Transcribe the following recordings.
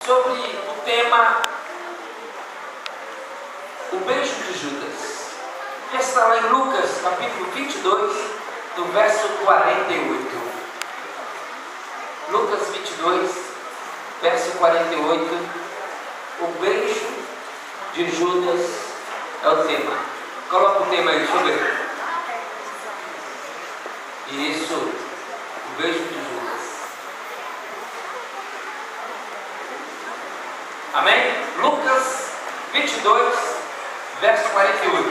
sobre o tema o beijo de Judas, que está lá em Lucas capítulo 22, no verso 48. Lucas 22, verso 48. O beijo de Judas é o tema. Coloca o tema aí, deixa eu ver. Isso, o beijo de Judas. Amém? Lucas 22, verso 48.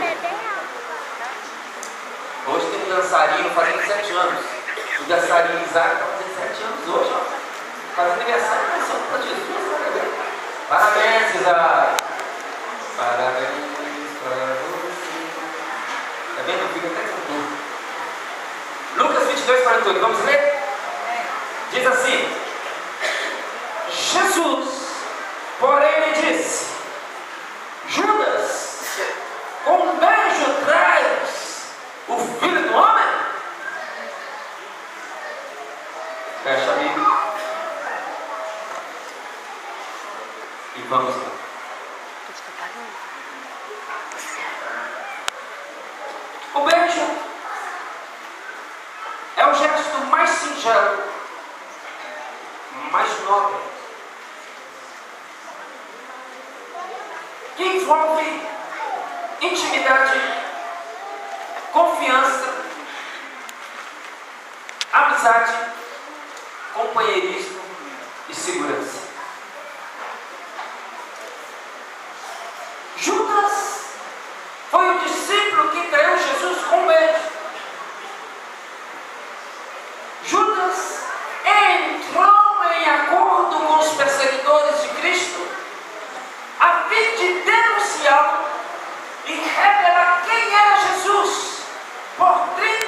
Hoje tem um dançarino fazendo 7 anos. O dançarino Isaac está fazendo 7 anos hoje, ó. Faz aniversário, canção para Jesus. Parabéns, Isaac. Parabéns para você. Está vendo? Eu fico até cantando. Lucas 22, 48. Vamos ler? Diz assim: Jesus, porém, lhe disse: Judas, com um beijo traz o Filho do Homem? Fecha a Bíblia e vamos lá. O beijo é o gesto mais singelo, mais nobre, que envolve intimidade, confiança, amizade, companheirismo e segurança. Judas foi o discípulo que traiu Jesus com um beijo. Judas entrou em acordo com os perseguidores de Cristo a fim de denunciá-lo e revelar quem era Jesus por 30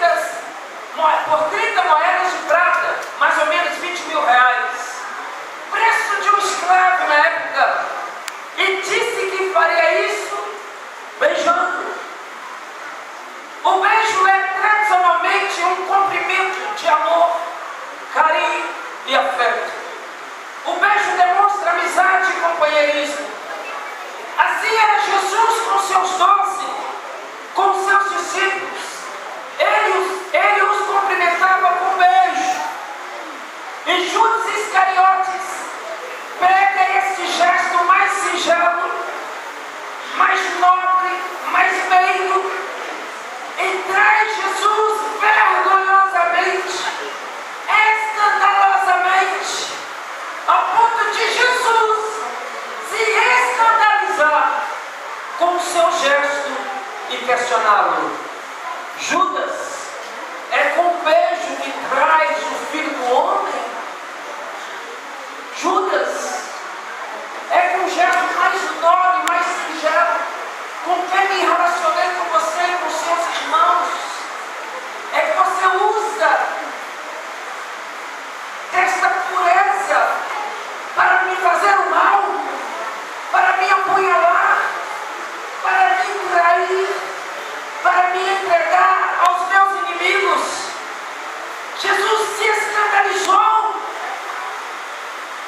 moedas de prata, mais ou menos 20 mil reais, preço de um escravo na época, e disse que faria isso beijando. O beijo é tradicionalmente um cumprimento de amor, carinho e afeto. O beijo demonstra amizade e companheirismo. Assim era Jesus com seus 12, com seus discípulos. Ele os cumprimentava com beijo. E Judas Iscariotes pega esse gesto mais singelo, mais nobre, mais meigo, e traz Jesus vergonhosamente, escandalosamente, ao ponto de Jesus se escandalizar com o seu gesto e questioná-lo. Judas, é com um beijo que traz o Filho do Homem? Judas, é com um gesto mais nobre, mais singelo, com quem me relacionei com você e com seus irmãos, é que você usa desta pureza para me fazer o mal, para me apunhalar, para me trair, para me entregar aos meus inimigos. Jesus se escandalizou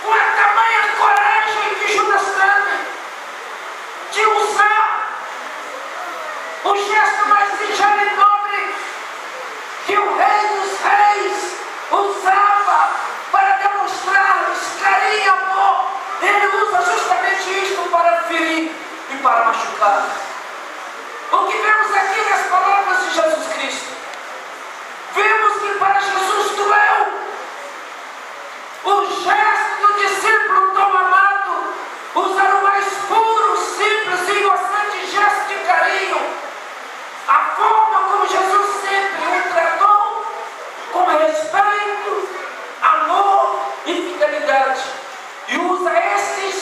com a tamanha coragem que Judas teve de usar o gesto mais singelo e nobre que o Rei dos Reis usava para demonstrar-lhes carinho e amor. Ele usa justamente isto para ferir e para machucar. O que vemos aqui nas palavras de Jesus Cristo? Vemos que para Jesus doeu o gesto do discípulo tão amado, usar o mais puro, simples e inocente gesto de carinho, a forma como Jesus sempre o tratou, com respeito, amor e fidelidade, e usa este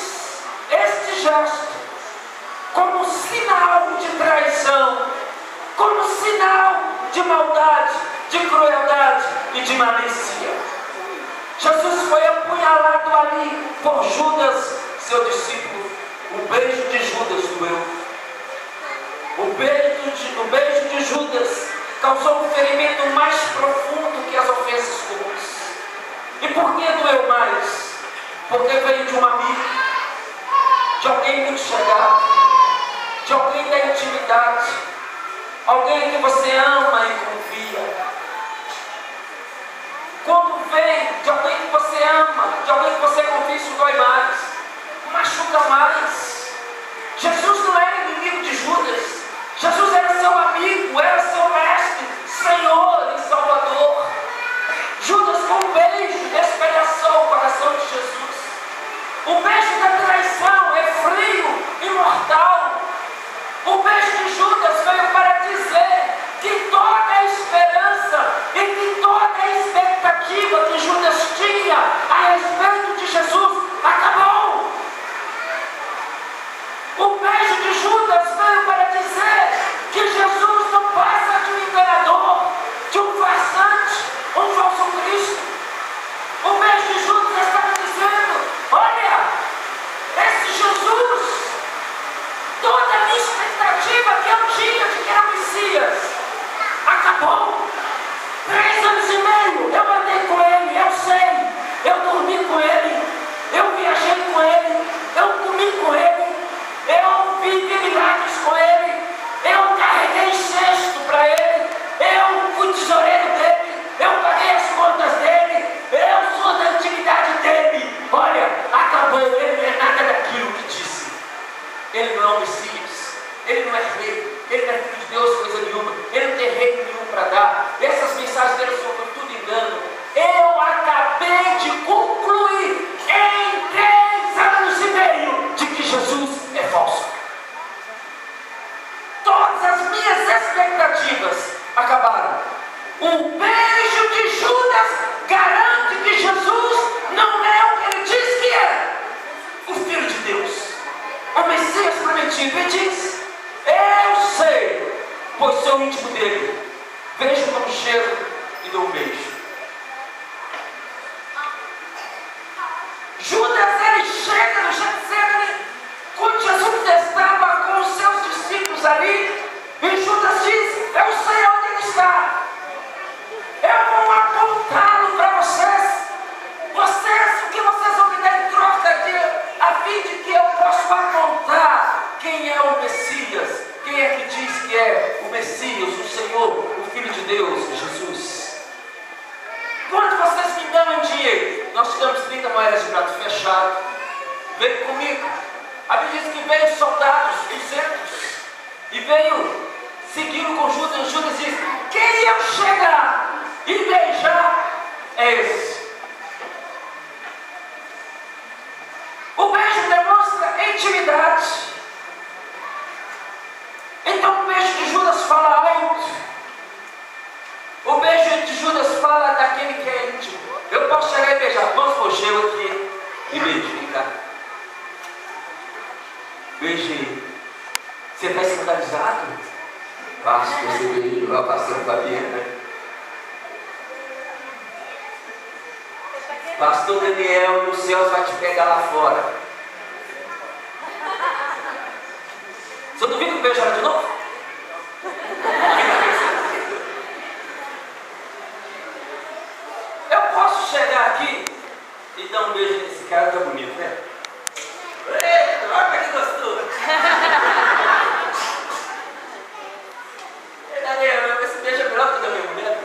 gesto como sinal de traição, como sinal de maldade, de crueldade e de malícia. Jesus foi apunhalado ali por Judas, seu discípulo. O beijo de Judas doeu. O beijo de Judas causou um ferimento mais profundo que as ofensas comuns. E por que doeu mais? Porque veio de um amigo. alguém que você ama e confia. Quando vem de alguém que você ama, de alguém que você confia, isso dói mais, machuca mais. Jesus não era inimigo de Judas. Jesus era seu amigo, era seu mestre, Senhor e Salvador. Judas, com um beijo, despedaçou o coração de Jesus. O beijo da traição é frio e mortal. O beijo de Judas veio para dizer que toda a esperança e que toda a expectativa que Judas tinha a respeito de Jesus acabou. O beijo de Judas veio para dizer que Jesus não passa de um enganador, de um farsante, um falso Cristo. O beijo de Judas estava dizendo: olha, esse Jesus, toda a minha expectativa que eu tinha de que era o Messias, acabou. 3 anos e meio eu andei com ele, eu sei, eu dormi com ele, eu viajei com ele, eu comi com ele, eu vivi milagres com ele, eu carreguei cesto para ele, eu fui tesoureiro dele, eu paguei as contas dele, eu sou da intimidade dele. Olha, acabou, ele não é nada daquilo que disse. Ele não é o Messias, ele não é rei, ele não é filho de Deus, coisa nenhuma, ele não tem reino nenhum para dar. Essas mensagens dele são tudo engano. Eu acabei de concluir em 3 anos e meio de que Jesus é falso. Todas as minhas expectativas acabaram. O beijo de Judas garante que Jesus não é o que ele diz que é. O Filho de Deus, o Messias prometido. Ele diz: eu sei, pois sou íntimo dele. Vejo como chego e dou um beijo. Judas, ele chega no Getsemane, quando Jesus estava com os seus discípulos ali, e Judas diz: eu sei onde ele está, eu vou apontá-lo para vocês. O que vocês vão me dar em troca a fim de que eu possa apontar quem é o Messias, quem é que diz que é o Messias, o Senhor, o Filho de Deus, Jesus. Quando vocês me dão dinheiro, nós temos 30 moedas de prata fechado, vem comigo. A Bíblia diz que veio soldados, 200, e veio seguindo com Judas. Judas diz: quem eu chegar e beijar é esse. O beijo demonstra intimidade. Então o beijo de Judas fala alto. O beijo de Judas fala daquele que é íntimo. Eu posso chegar e beijar. Vamos puxar eu aqui e beijo. Vem cá. Beijei. Você está escandalizado? Pastor, você beijou a pastora Fabiana. Pastor Daniel nos céus vai te pegar lá fora. Você duvida que beijo ela de novo? Eu posso chegar aqui e dar um beijo nesse cara, tá bonito, né? Eita, olha que gostoso! Daniel, esse beijo é melhor que o da minha mulher.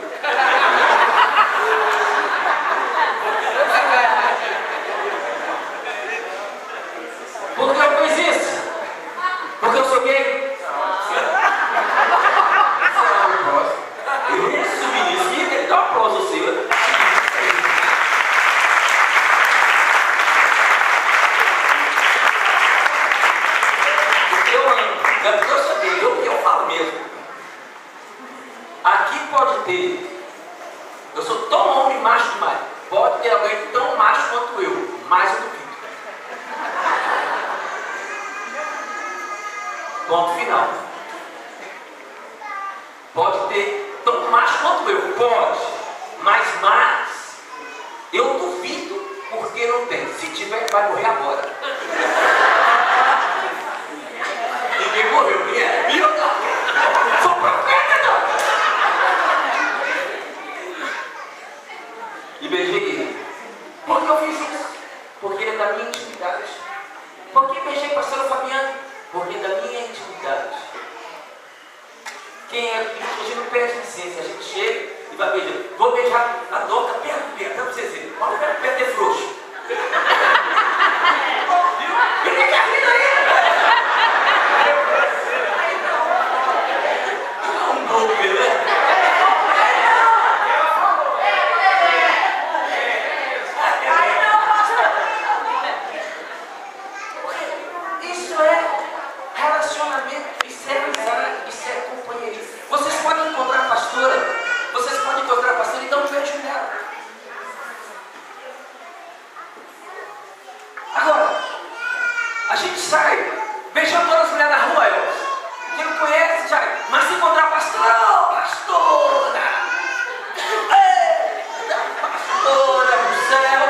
Por que eu fiz isso? Porque eu sou gay? Isso, ministro, ele dá um aplauso assim. Porque eu amo, não é porque eu sou gay, porque eu falo mesmo. Aqui pode ter, eu sou tão homem macho demais, pode ter alguém tão macho quanto eu, mais eu duvido. Ponto final. Pode ter tão macho quanto eu, pode, mas eu duvido porque não tem. Se tiver, vai morrer agora. Ninguém morreu, quem é? E eu não. Sou profeta, não. E beijei ele. Por que eu fiz isso? Porque ele é da minha intimidade. Por que beijei pastor Fabiano? Porque é da minha intimidade. Quem é a gente não pede licença, a gente chega e vai beijar. Vou beijar a Doca perto, pra vocês verem. Olha perto, é frouxo. Viu? Ele quer vir aí. Um pouco, né? Isso é relacionamento, isso é amizade, isso é companheirismo. Vocês podem encontrar a pastora, e dar um beijo nela. Agora, a gente sai beijando todas as mulheres na rua, quem não conhece, sai, mas se encontrar a pastora, pastora do céu,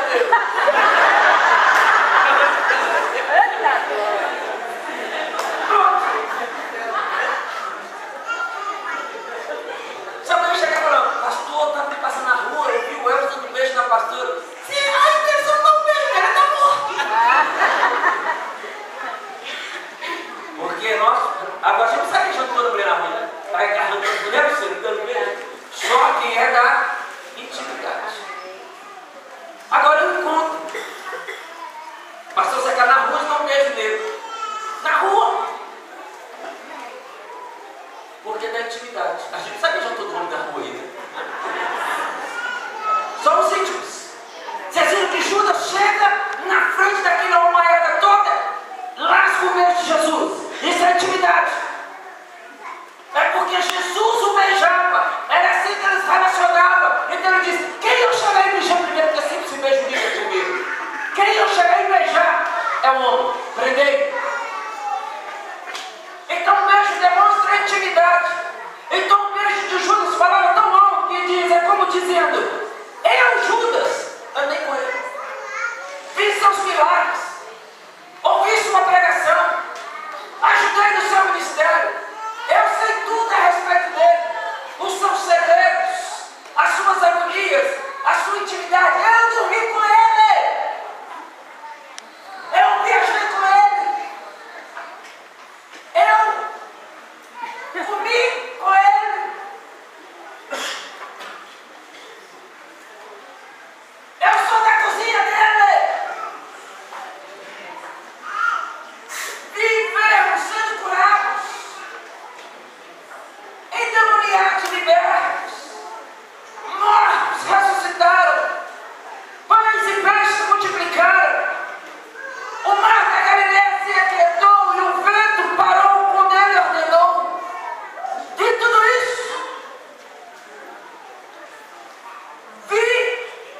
passando na rua, eu vi o Elvis dando um beijo na pastora. Ai, Deus, eu não beijo, ela tá morta. Porque nós, agora a gente não sai beijando toda mulher na rua, né? Vai agarrando as mulheres, você dando beijo. Só que é da intimidade. Agora eu encontro. Pastor, você quer na rua e dá um beijo nele. Na rua. Porque é da intimidade. A gente não sai beijando todo mundo na rua ainda. Só os íntimos. Vocês viram que Judas chega na frente daquela almaeda toda, lasca o beijo de Jesus. Isso é intimidade. É porque Jesus o beijava. Era assim que eles relacionavam. Então ele disse: quem eu chegar e beijar primeiro? Porque sempre se beija o líder primeiro. Quem eu chegar e beijar é o homem. Prendei. Então o beijo demonstra intimidade. Então o beijo de Judas falava tão alto que diz, é como dizendo: eu, Judas, andei com ele, vi seus milagres, ouvi sua pregação, ajudei no seu ministério, eu sei tudo a respeito dele, os seus segredos, as suas agonias, a sua intimidade. Eu dormi com ele, eu viajei com ele, eu comi com ele. Eu sou da cozinha dele. Vi enfermos sendo curados, endemoniados libertos, mortos ressuscitaram, pães e peixes se multiplicaram, o mar da Galileia se aquietou e o vento parou quando ele ordenou. Vi tudo isso. Vi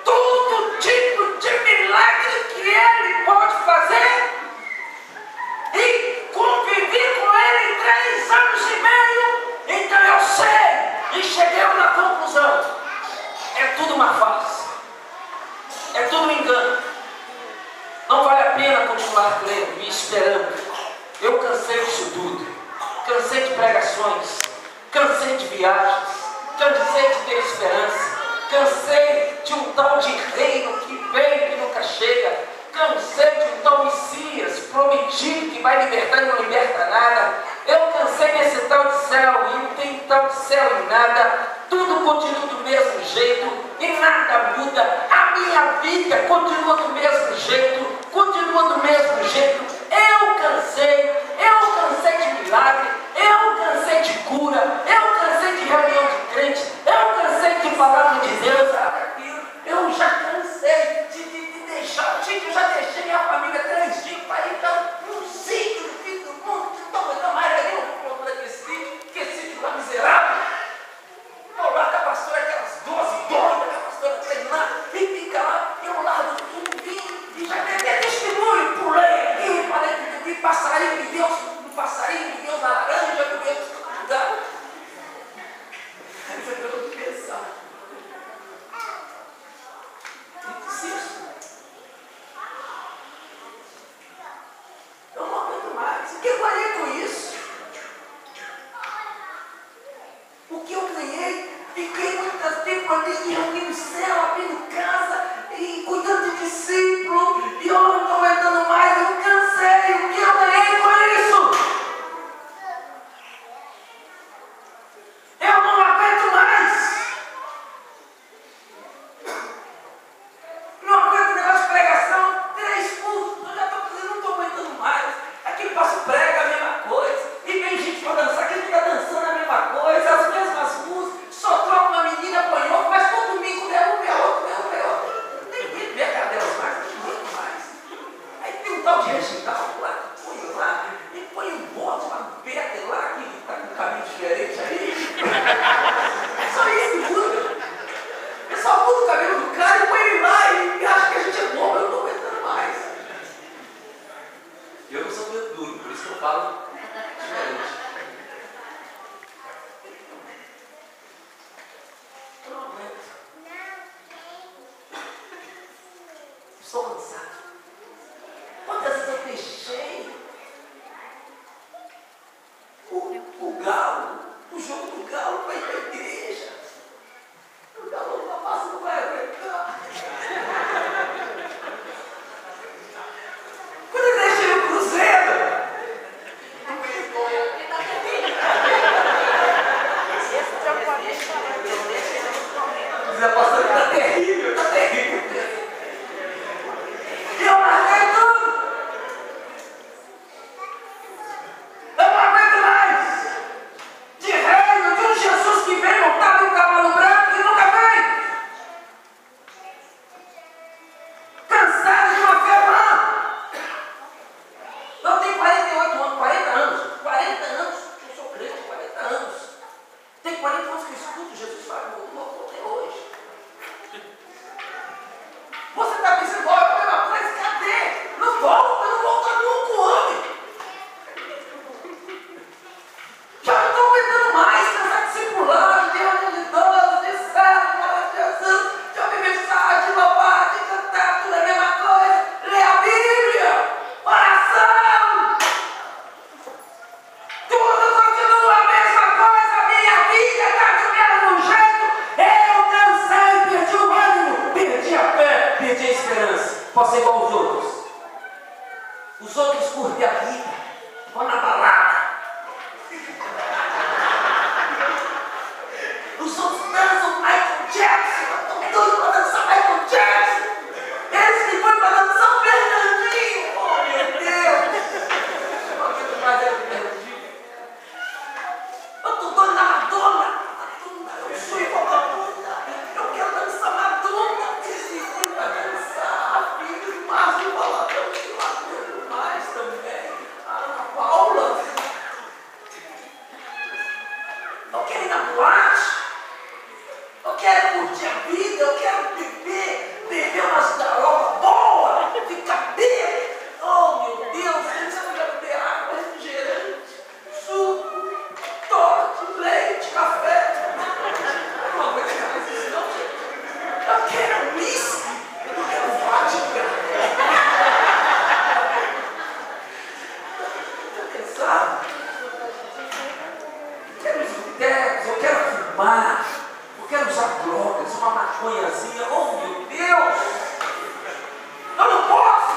todo tipo de milagre que ele pode fazer e convivi com ele 3 anos e meio. Então eu sei e cheguei na conclusão: é tudo uma farsa, é tudo um engano. Não vale a pena continuar crendo e esperando. Eu cansei disso tudo, cansei de pregações, cansei de viagens, cansei de ter esperança, cansei de um tal de reino que vem e nunca chega, cansei de um tal Messias prometido que vai libertar e não liberta nada. Eu cansei desse tal de céu e não tem tal de céu em nada. Tudo continua do mesmo jeito e nada muda. A minha vida continua do mesmo jeito, continua do mesmo jeito. Eu cansei de milagre, eu cansei de cura, eu cansei de reunião de crente, eu cansei de palavra de Deus. Eu já cansei de deixar, gente, eu já deixei minha família 3 dias para ir num sítio do fim do mundo, que não mais ali, eu vou daquele sítio, que sítio lá miserável. Vou lá com a pastora, aquelas 12 doidas, que a pastora treinar, e fica lá, eu largo tudo, vim, já peguei testemunho, pulei aqui, falei que vi passarinho de Deus, na laranja, que Deus dá. Aí você pegou de pensar. E disse isso. Eu não aguento mais. O que eu ganhei com isso? O que eu ganhei? Fiquei muito tempo ali reunindo céu, abrindo casa e cuidando de discípulo. E eu não estou aguentando mais. Eu cansei. O que eu ganhei com isso? Eu lanche e tal, lá, põe lá, e põe um monte, uma pedra lá, que está com um caminho diferente aí. É só isso que muda. É só muda o cabelo do cara e põe ele lá e acha que a gente é bobo, eu não estou aguentando mais. Eu não sou muito duro, por isso que eu falo diferente. Eu não aguento. Estou cansado. Quantas vezes eu deixei o galo, o jogo do galo para ir para a igreja? O galo não passa, não vai aguentar. Quando eu deixei o cruzeiro, diz a pastora que está terrível, está terrível. E eu larguei tudo. Eu não aguento mais. De reino, de um Jesus que vem montado em um cavalo branco e nunca vem. Cansado de uma fé vã. Eu tenho 48 anos, 40 anos. 40 anos, eu sou crente, 40 anos. Tem 40 anos que eu escuto Jesus falar que voltou até hoje. Você está pensando, olha, mas cadê? Não volta, não volta nunca o homem. Já não estou aguentando mais, cansar de circular, de reunião de idosos, de célula, de Jesus, de ouvir mensagem, de louvar, de cantar, tudo é a mesma coisa. Lê a Bíblia, oração. Tudo continua a mesma coisa, a minha vida está caminhando de um jeito. Eu cansei, perdi o ânimo, perdi a fé, perdi a esperança. Posso ser igual aos outros. Os outros curtem a vida, vão na balada. Os outros dançam Michael Jackson, estão doidos para dançar Michael Jackson. Eles que foram para dançar o Fernandinho. Oh, meu Deus. Eu não aguento mais o Fernandinho. Eu estou doido na Madonna. Eu sou igual a Madonna. Eu quero dançar Madonna. Eles foram para dançar. Filho, mas o baladão que lá dentro mais também. A Ana Paula. Eu quero ir na boate. Eu quero curtir a vida, eu quero beber umas garopas boas, ficar bem. Oh, meu Deus, você vai beber água, refrigerante, suco, torte, leite, café. Eu não aguento mais isso não, gente. Eu quero whisky, eu quero vodka. Estou cansado. Eu quero os botecos, eu quero fumar. Eu quero usar drogas, uma maconhazinha. Oh, meu Deus! Eu não posso!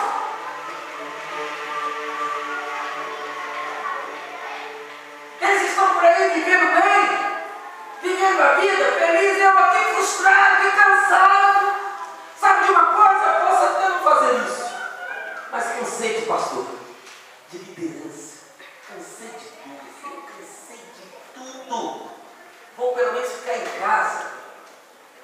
Eles estão por aí vivendo bem, vivendo a vida feliz, eu aqui frustrado e cansado. Sabe de uma coisa? Eu posso até não fazer isso, mas cansei de pastor, de liderança, cansei de tudo, eu cansei de tudo. Vou pelo menos ficar em casa,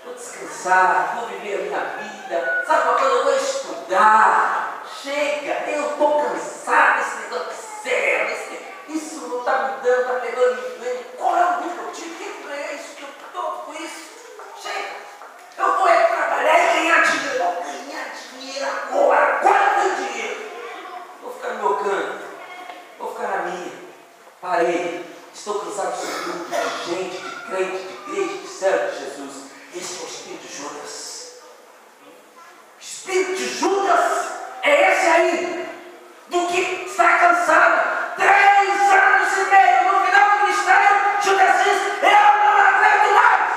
vou descansar, vou viver a minha vida. Sabe uma coisa? Eu vou estudar. Chega, eu estou cansado desse negócio sério. Isso não está me dando, está pegando emprego. Qual é o nível? De que emprego é isso que eu estou com isso? Chega, eu vou trabalhar e ganhar dinheiro. Vou ganhar dinheiro agora tem dinheiro. Vou ficar no meu canto, vou ficar na minha. Parei. Estou cansado de grupo, de gente, de crente, de igreja, de servo de Jesus. Esse é o espírito de Judas. O espírito de Judas é esse aí, do que está cansado. 3 anos e meio no final do ministério, Judas diz: eu não aguento mais.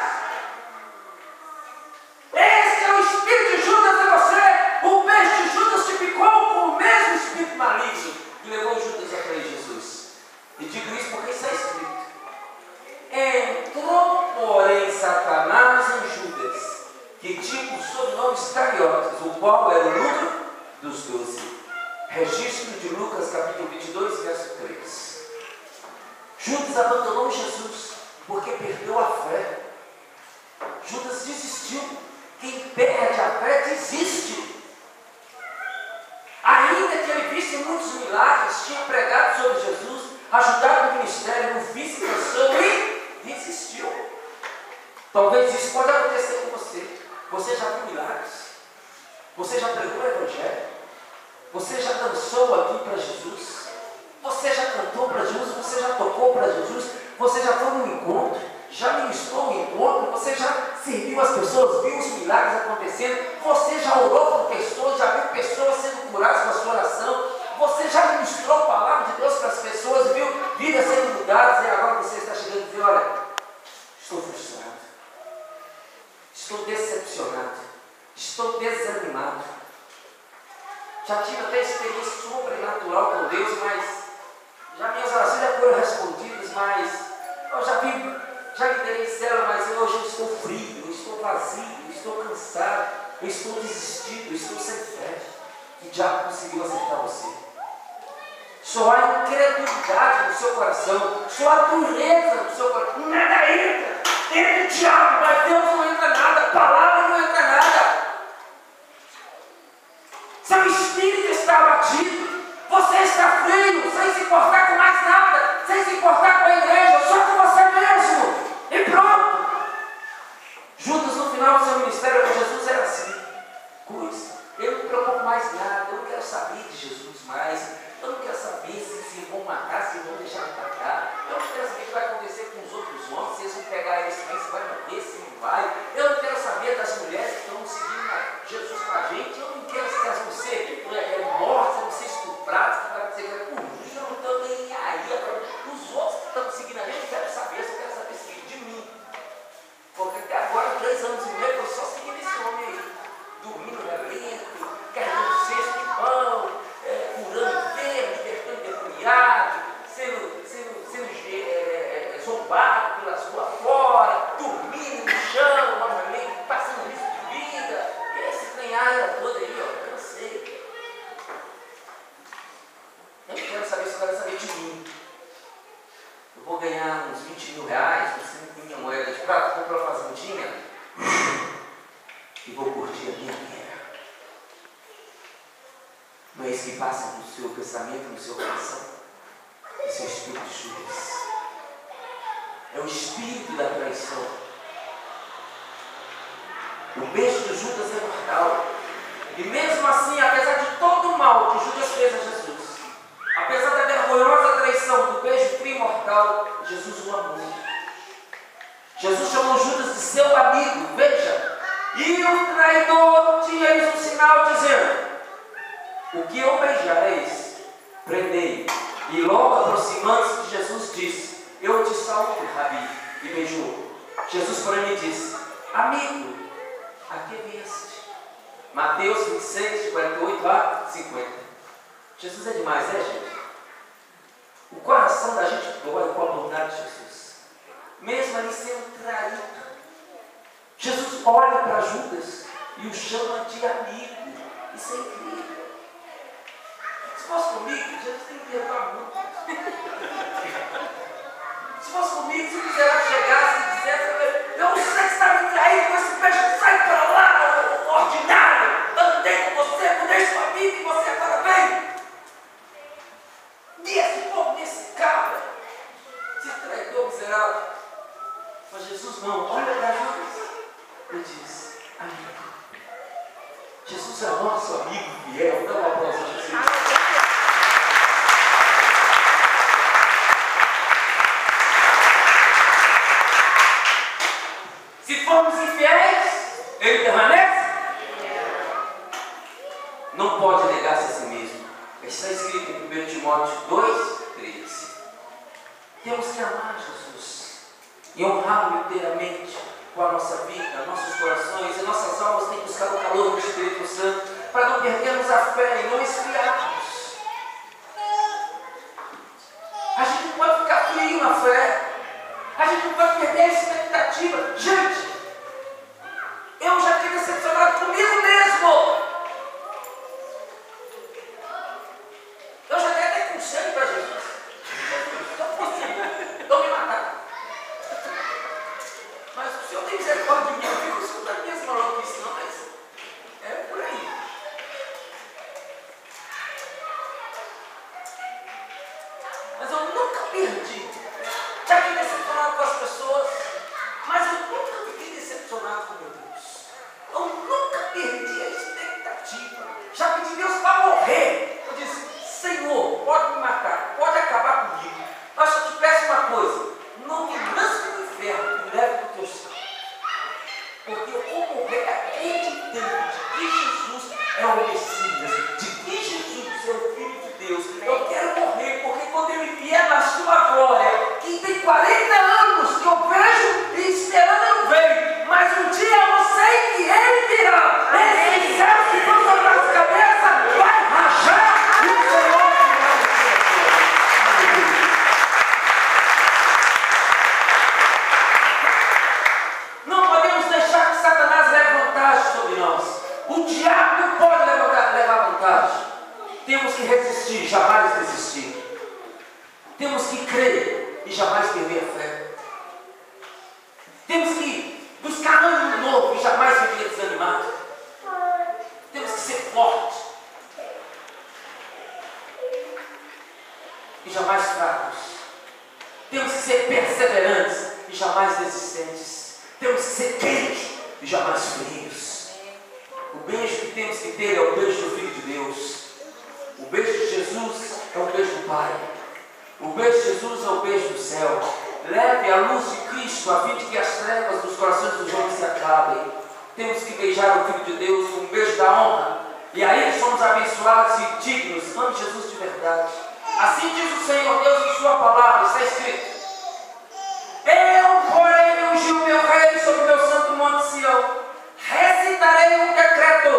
Esse é o espírito de Judas em você. O peixe de Judas te picou com o mesmo espírito maligno que levou Judas a trair Jesus. E digo isso porque está escrito: entrou, porém, Satanás em Judas, que tinha o sobrenome Iscariotes, o qual era o número dos 12. Registro de Lucas, capítulo 22, verso 3. Judas abandonou Jesus porque perdeu a fé. Judas desistiu. Quem perde a fé desiste. Ainda que ele visse muitos ajudado no ministério, no vice cansou e desistiu. Talvez isso pode acontecer com você. Você já viu milagres? Você já pregou o Evangelho? Você já dançou aqui para Jesus? Você já cantou para Jesus? Você já tocou para Jesus? Você já foi no encontro? Já ministrou o encontro? Você já serviu as pessoas? Viu os milagres acontecendo? Você já orou por pessoas? Já viu pessoas sendo curadas com a sua oração? Você já ministrou a palavra de Deus para as pessoas? Viu vidas sendo mudadas? E agora você está chegando e diz: olha, estou frustrado, estou decepcionado, estou desanimado. Já tive até experiência sobrenatural com Deus, mas já minhas orações já foram respondidas, mas eu já liderei célula, mas hoje eu estou frio, eu estou vazio, eu estou cansado, eu estou desistido, eu estou sem fé. O diabo conseguiu acertar você. Só há incredulidade no seu coração, só há dureza no seu coração. Nada entra o diabo, mas Deus não entra nada, a palavra não entra nada. Seu espírito está abatido, você está frio, sem se importar com mais nada, sem se importar com a igreja, só com você mesmo, e pronto. Judas, no final do seu ministério com Jesus, era assim: coisa, eu não me preocupo mais nada, eu não quero saber de Jesus mais, eu não quero saber se vão matar, se vão deixar de matar, eu não quero saber o que vai acontecer com os outros homens, se eles vão pegar eles também, se vai morrer, se não vai, eu não quero saber das mulheres que estão seguindo Jesus com a gente, eu não quero se elas vão ser mortas, vão ser estupradas, que vai ser por mim, eu não estou nem aí. Os outros que estão seguindo a gente, eu quero saber, eu só quero saber de mim. Porque até agora, 3 anos e meio, eu só segui esse homem aí, dormindo na lento, carregando cesto de pão, curando enfermo, libertando endemoniado, sendo zombado pela sua fora, dormindo no chão, passando risco de vida. E esse treinado todo aí, ó, cansei. Eu não quero saber, só quero saber de mim. Eu vou ganhar uns 20 mil reais, uns 5 mil moedas de prata, comprar uma fazendinha e vou curtir a minha guerra. Não é isso que passa no seu pensamento, no seu coração? Esse é o espírito de Judas. É o espírito da traição. O beijo de Judas é mortal. E mesmo assim, apesar de todo o mal que Judas fez a Jesus, apesar da vergonhosa traição do beijo frio e mortal, Jesus o amou. Jesus chamou Judas de seu amigo, veja. E o traidor tinha-lhes um sinal dizendo: o que eu beijareis, prendei. E logo aproximando-se de Jesus disse: eu te saúdo, Rabi. E beijou. Jesus, porém, lhe disse: amigo, a que vieste? Mateus 26, de 48 a 50. Jesus é demais, gente? O coração da gente dói com a bondade de Jesus. Mesmo ali sendo traído, Jesus olha para Judas e o chama de amigo. Isso é incrível. Se fosse comigo, Jesus tem que perdoar muito. Se fosse comigo, se o miserável chegasse e dissesse: eu sei que está me traindo com esse beijo, sai para lá, ordinário. Andei com você, mudei sua vida e você agora vem. E esse povo nesse cabra, esse traidor miserável. Mas Jesus não, olha para Judas e diz: amigo. Jesus é nosso amigo fiel. Dá uma aplauso a Jesus. Se formos infiéis, ele permanece? Não pode negar-se a si mesmo. Está escrito em 1 Timóteo 2:13. Temos que amar Jesus e honrá-lo inteiramente com a nossa vida, nossos corações e nossas almas têm que buscar o calor do Espírito Santo para não perdermos a fé e não esfriarmos. A gente não pode ficar frio na fé. A gente não pode perder a expectativa. Gente, eu já fiquei decepcionado comigo mesmo. Eu já dei até conselho para Jesus. Não é possível, não me matar. Mas o Senhor tem misericórdia de mim. Eu fico escutando minhas maluquices, não, mas é por aí. Mas eu nunca perdi. Já fiquei decepcionado com as pessoas, mas eu nunca fiquei decepcionado com meu Deus. Eu nunca perdi a expectativa. Já pedi Deus para morrer. Eu disse, Senhor, pode me matar, pode acabar comigo, mas eu te peço uma coisa, não me lance no inferno, me leve para o teu céu. Porque eu vou morrer acreditando de que Jesus é o Messias, de que Jesus é o Filho de Deus. Eu quero morrer, porque quando Ele vier na sua glória, que tem 40 anos que eu vejo e esperando eu vejo, mas um dia eu sei que Ele virá. Esse céu que estão sobre a nossa cabeça vai rachar e o Senhor virá. Não podemos deixar que Satanás leve vantagem sobre nós. O diabo não pode levar vantagem. Temos que resistir, jamais desistir. Temos que crer e jamais perder a fé. Temos que buscar ânimo novo e jamais viver desanimado. Temos que ser fortes e jamais fracos. Temos que ser perseverantes e jamais desistentes. Temos que ser quentes e jamais frios. O beijo que temos que ter é o beijo do Filho de Deus. O beijo de Jesus é o beijo do Pai. O beijo de Jesus é o beijo do céu. Leve a luz de Cristo a fim de que as trevas dos corações dos homens se acabem. Temos que beijar o Filho de Deus com um beijo da honra. E aí somos abençoados e dignos. Ame Jesus de verdade. Assim diz o Senhor Deus em sua palavra. Está escrito: eu, porém, ungi o meu rei sobre o meu santo monte Sião. Recitarei um decreto.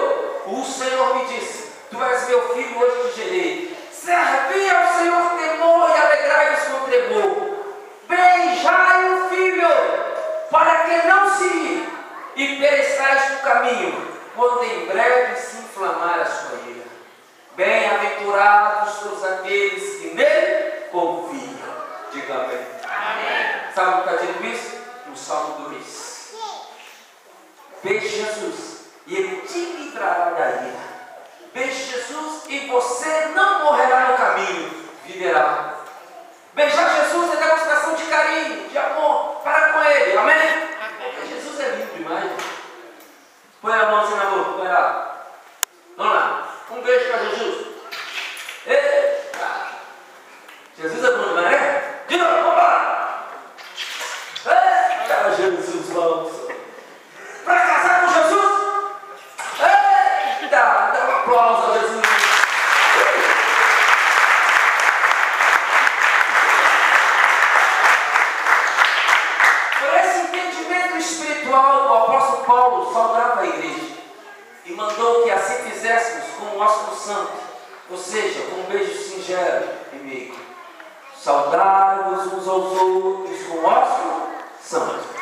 O Senhor me disse: tu és meu filho, hoje te gerei. Servi ao Senhor temor e alegrai-vos com tremor. Beijai o filho, para que não se ire e pereçais no caminho, quando em breve se inflamar a sua ira. Bem-aventurados todos aqueles que nele confiam. Diga amém. Amém. Sabe o que está dito isso? No Salmo 2. Beije Jesus e Ele te livrará da ira. Beije Jesus e você não morrerá no caminho, viverá. Beijar Jesus é demonstração de carinho, de amor para com Ele, amém? Porque Jesus é lindo demais. Põe a mão assim na boca, põe lá. Vamos lá, um beijo para Jesus. Eita! Jesus é bom demais, né? De novo, vamos lá. Eita, Jesus, vamos. Para casar com Jesus? Eita, dá um aplauso a Jesus. Por esse entendimento espiritual, o apóstolo Paulo saudava a igreja e mandou que assim fizéssemos com o ósculo santo, ou seja, com um beijo singelo e meigo. Saudar-vos uns aos outros com o ósculo santo.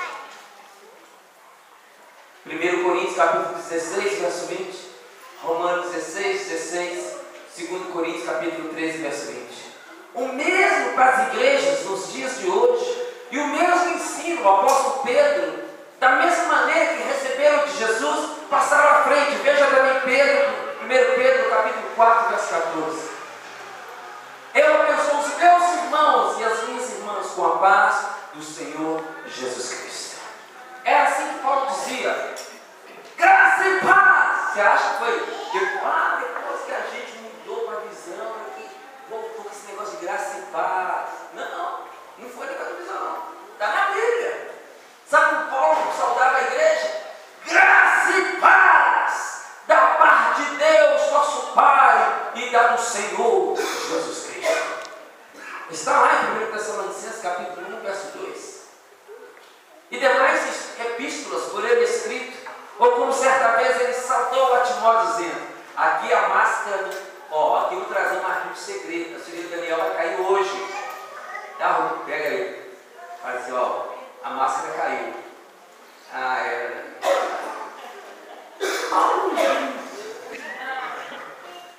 1 Coríntios capítulo 16, verso 20, Romanos 16, 16, 2 Coríntios capítulo 13, verso 20. O mesmo para as igrejas nos dias de hoje, e o mesmo ensino, o apóstolo Pedro, da mesma maneira que receberam de Jesus, passaram à frente. Veja também Pedro, 1 Pedro capítulo 4, verso 14. Eu abençoo os meus irmãos e as minhas irmãs com a paz do Senhor Jesus Cristo. É assim que Paulo dizia: graça e paz. Você acha que foi depois que a gente mudou para a visão, que voltou com esse negócio de graça e paz? Não foi negócio de visão, não. Está na Bíblia. Sabe como Paulo saudava a igreja? Graça e paz da parte de Deus, nosso Pai, e da do Senhor Jesus Cristo. Está lá em 1 Tessalonicenses capítulo 1, verso 2. E demais epístolas por ele escrito, ou como certa vez ele saltou a Timóteo dizendo: aqui a máscara, aqui eu vou trazer uma arma de segredo, a segredo de Daniel vai cair hoje. Tá, pega aí. Fala assim, a máscara caiu.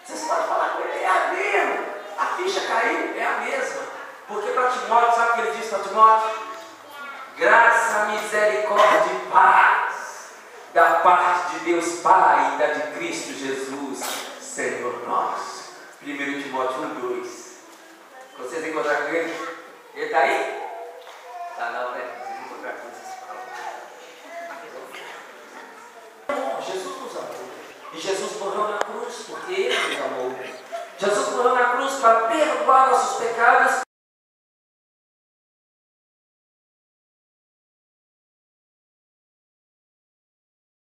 Vocês podem falar com ele, é a mesma. A ficha caiu, é a mesma. Porque para Timóteo, sabe o que ele disse para Timóteo? Graça, misericórdia e paz da parte de Deus Pai e da de Cristo Jesus, Senhor nosso. 1 Timóteo 1, 2. Vocês encontraram com ele? Ele está aí? Está na hora de encontrar coisas para Jesus nos amou. E Jesus morreu na cruz porque Ele nos amou. Jesus morreu na cruz para perdoar nossos pecados